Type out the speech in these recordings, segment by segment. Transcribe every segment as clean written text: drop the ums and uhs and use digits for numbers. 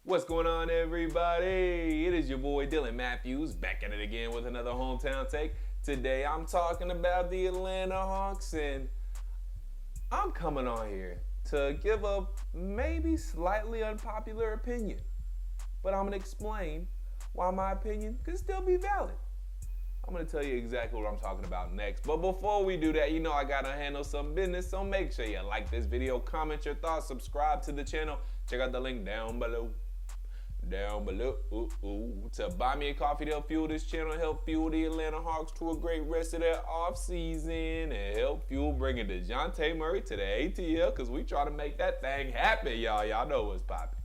What's going on, everybody? It is your boy Dylan Mathews back at it again with another hometown take. Today I'm talking about the Atlanta Hawks, and I'm coming on here to give a maybe slightly unpopular opinion, but I'm gonna explain why my opinion could still be valid. I'm gonna tell you exactly what I'm talking about next. But before we do that, you know I gotta handle some business, so make sure you like this video, comment your thoughts, subscribe to the channel. Check out the link down below. To buy me a coffee to help fuel this channel, help fuel the Atlanta Hawks to a great rest of their offseason, and help fuel bringing Dejounte Murray to the ATL, because we try to make that thing happen, y'all. Y'all know what's popping.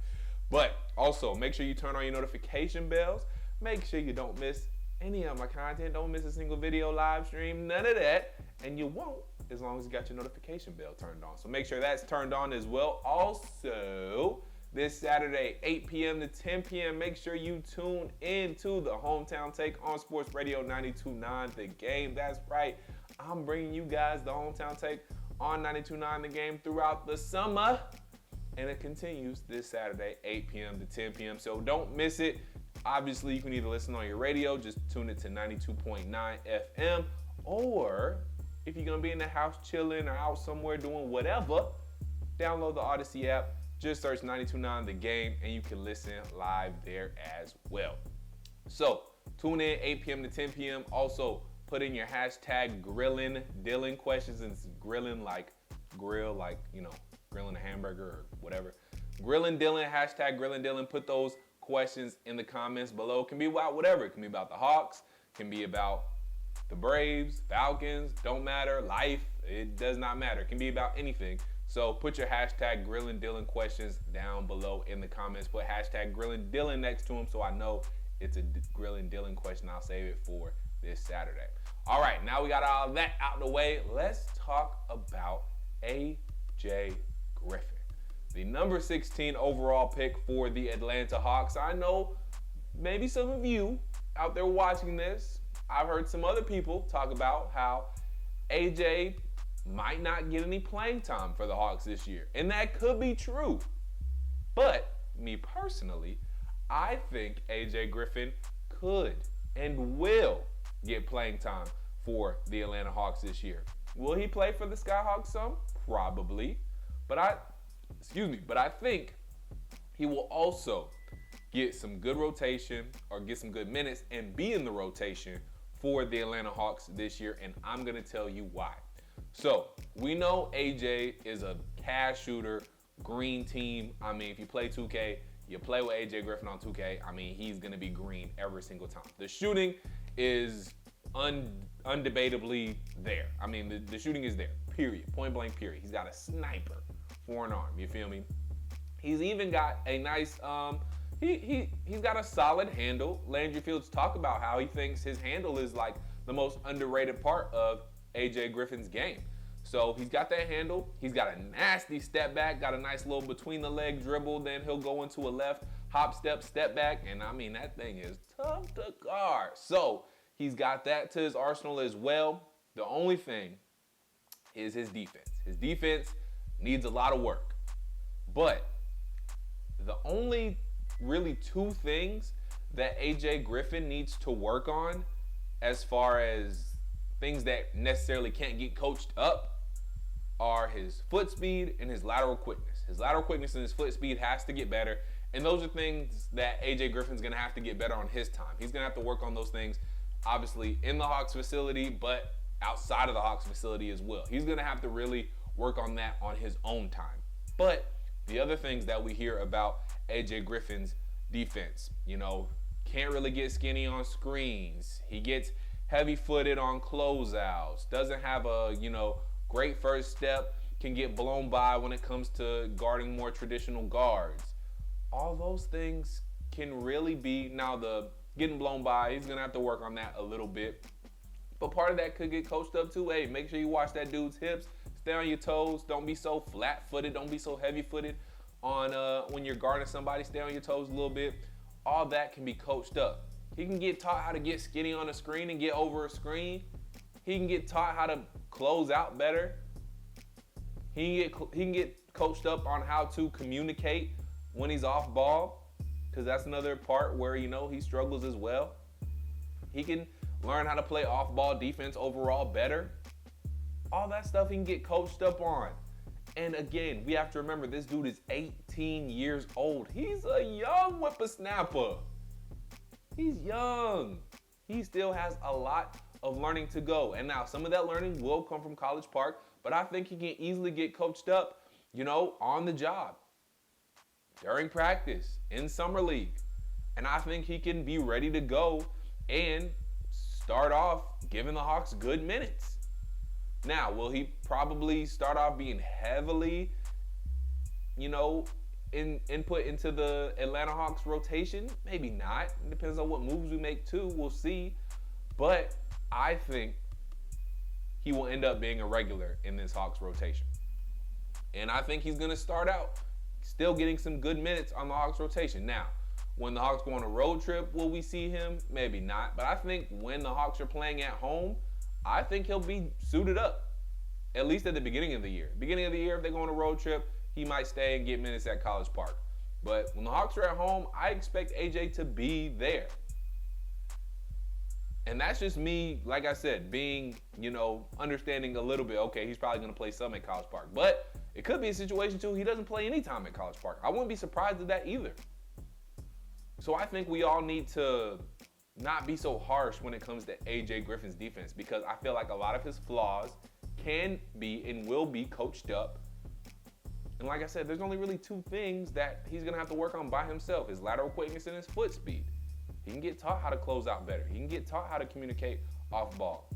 But also, make sure you turn on your notification bells. Make sure you don't miss any of my content. Don't miss a single video, live stream, none of that. And you won't as long as you got your notification bell turned on. So make sure that's turned on as well. Also, this Saturday, 8 p.m. to 10 p.m., make sure you tune in to the Hometown Take on Sports Radio 92.9 The Game. That's right. I'm bringing you guys the Hometown Take on 92.9 The Game throughout the summer. And it continues this Saturday, 8 p.m. to 10 p.m. So don't miss it. Obviously, you can either listen on your radio, just tune it to 92.9 FM, or if you're going to be in the house chilling or out somewhere doing whatever, download the Odyssey app. Just search 92.9 The Game, and you can listen live there as well. So tune in 8 p.m. to 10 p.m. Also, put in your hashtag grilling Dylan questions, and it's grilling like grill, like, you know, grilling a hamburger or whatever. Grilling Dylan, hashtag grilling Dylan. Put those questions in the comments below. It can be about whatever. It can be about the Hawks. It can be about the Braves, Falcons. Don't matter. Life. It does not matter. It can be about anything. So put your hashtag grilling Dylan questions down below in the comments. Put hashtag grilling Dylan next to them so I know it's a grilling Dylan question. I'll save it for this Saturday. All right, now we got all that out the way. Let's talk about AJ Griffin, the number 16 overall pick for the Atlanta Hawks. I know maybe some of you out there watching this, I've heard some other people talk about how AJ might not get any playing time for the Hawks this year. And that could be true. But me personally, I think AJ Griffin could and will get playing time for the Atlanta Hawks this year. Will he play for the Skyhawks some? Probably. But I think he will also get some good rotation or get some good minutes and be in the rotation for the Atlanta Hawks this year. And I'm going to tell you why. So we know AJ is a cash shooter, green team. I mean, if you play 2K, you play with AJ Griffin on 2K, I mean, he's going to be green every single time. The shooting is undebatably there. I mean, the shooting is there, period, point blank, period. He's got a sniper for an arm, you feel me? He's even got a nice, he's got a solid handle. Landry Fields talk about how he thinks his handle is like the most underrated part of AJ Griffin's game. So he's got that handle. He's got a nasty step back, got a nice little between the leg dribble. Then he'll go into a left hop step back. And I mean, that thing is tough to guard. So he's got that to his arsenal as well. The only thing is his defense. His defense needs a lot of work. But the only really two things that AJ Griffin needs to work on as far as things that necessarily can't get coached up are his foot speed and his lateral quickness. His lateral quickness and his foot speed has to get better. And those are things that AJ Griffin's going to have to get better on his time. He's going to have to work on those things, obviously, in the Hawks facility, but outside of the Hawks facility as well. He's going to have to really work on that on his own time. But the other things that we hear about AJ Griffin's defense, you know, can't really get skinny on screens. He gets heavy-footed on closeouts, doesn't have a, you know, great first step, can get blown by when it comes to guarding more traditional guards. All those things can really be, now the getting blown by, he's going to have to work on that a little bit. But part of that could get coached up too. Hey, make sure you watch that dude's hips, stay on your toes, don't be so flat-footed, don't be so heavy-footed on when you're guarding somebody, stay on your toes a little bit. All that can be coached up. He can get taught how to get skinny on a screen and get over a screen. He can get taught how to close out better. He can get coached up on how to communicate when he's off ball. because that's another part where, he struggles as well. He can learn how to play off-ball defense overall better. All that stuff he can get coached up on. And again, we have to remember this dude is 18 years old. He's a young whippersnapper. He's young. He still has a lot of learning to go. And now some of that learning will come from College Park, but I think he can easily get coached up, on the job, during practice, in summer league. And I think he can be ready to go and start off giving the Hawks good minutes. Now, will he probably start off being heavily, input into the Atlanta Hawks rotation? Maybe not. It depends on what moves we make too. We'll see. But I think he will end up being a regular in this Hawks rotation. And I think he's going to start out still getting some good minutes on the Hawks rotation. Now, when the Hawks go on a road trip, will we see him? Maybe not. But I think when the Hawks are playing at home, I think he'll be suited up, at least at the beginning of the year. Beginning of the year, if they go on a road trip, he might stay and get minutes at College Park. But when the Hawks are at home, I expect AJ to be there. And that's just me, like I said, being, understanding a little bit, okay, he's probably going to play some at College Park. But it could be a situation, too, he doesn't play any time at College Park. I wouldn't be surprised at that either. So I think we all need to not be so harsh when it comes to AJ Griffin's defense, because I feel like a lot of his flaws can be and will be coached up. And like I said, there's only really two things that he's going to have to work on by himself: his lateral quickness and his foot speed. He can get taught how to close out better. He can get taught how to communicate off ball.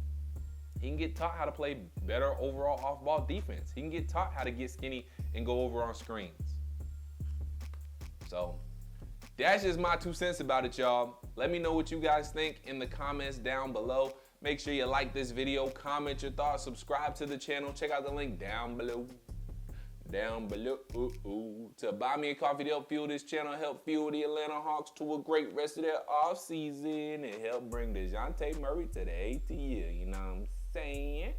He can get taught how to play better overall off ball defense. He can get taught how to get skinny and go over on screens. So that's just my 2 cents about it, y'all. Let me know what you guys think in the comments down below. Make sure you like this video, comment your thoughts, subscribe to the channel. Check out the link down below. To buy me a coffee to help fuel this channel, help fuel the Atlanta Hawks to a great rest of their offseason, and help bring Dejounte Murray to the ATL, you know what I'm saying?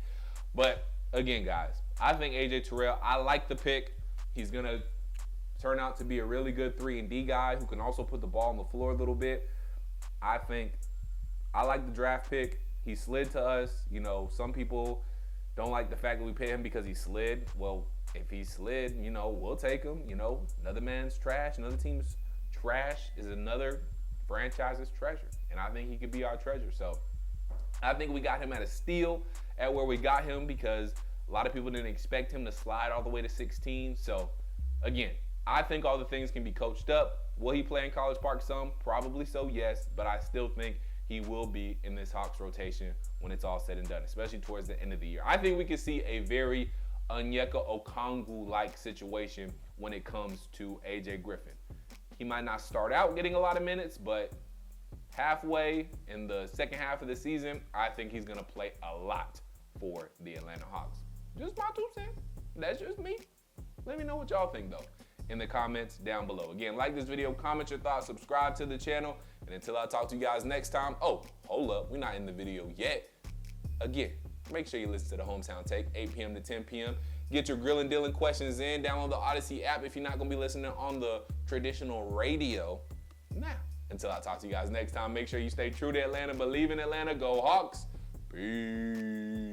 But again, guys, I think AJ Terrell, I like the pick. He's going to turn out to be a really good 3-and-D guy who can also put the ball on the floor a little bit. I like the draft pick. He slid to us. Some people don't like the fact that we pay him because he slid. Well, if he slid, we'll take him. Another man's trash, another team's trash is another franchise's treasure. And I think he could be our treasure. So I think we got him at a steal at where we got him, because a lot of people didn't expect him to slide all the way to 16. So again, I think all the things can be coached up. Will he play in College Park some? Probably so, yes. But I still think he will be in this Hawks rotation when it's all said and done, especially towards the end of the year. I think we could see a very Onyeka Okongwu-like situation when it comes to AJ Griffin. He might not start out getting a lot of minutes, but halfway in the second half of the season, I think he's going to play a lot for the Atlanta Hawks. Just my 2 cents. That's just me. Let me know what y'all think, though, in the comments down below. Again, like this video, comment your thoughts, subscribe to the channel, and until I talk to you guys next time, oh, hold up, we're not in the video yet. Again, make sure you listen to the Hometown Take, 8 p.m. to 10 p.m. Get your Grill and Dealing questions in. Download the Odyssey app if you're not going to be listening on the traditional radio. Now, until I talk to you guys next time, make sure you stay true to Atlanta, believe in Atlanta, go Hawks. Peace.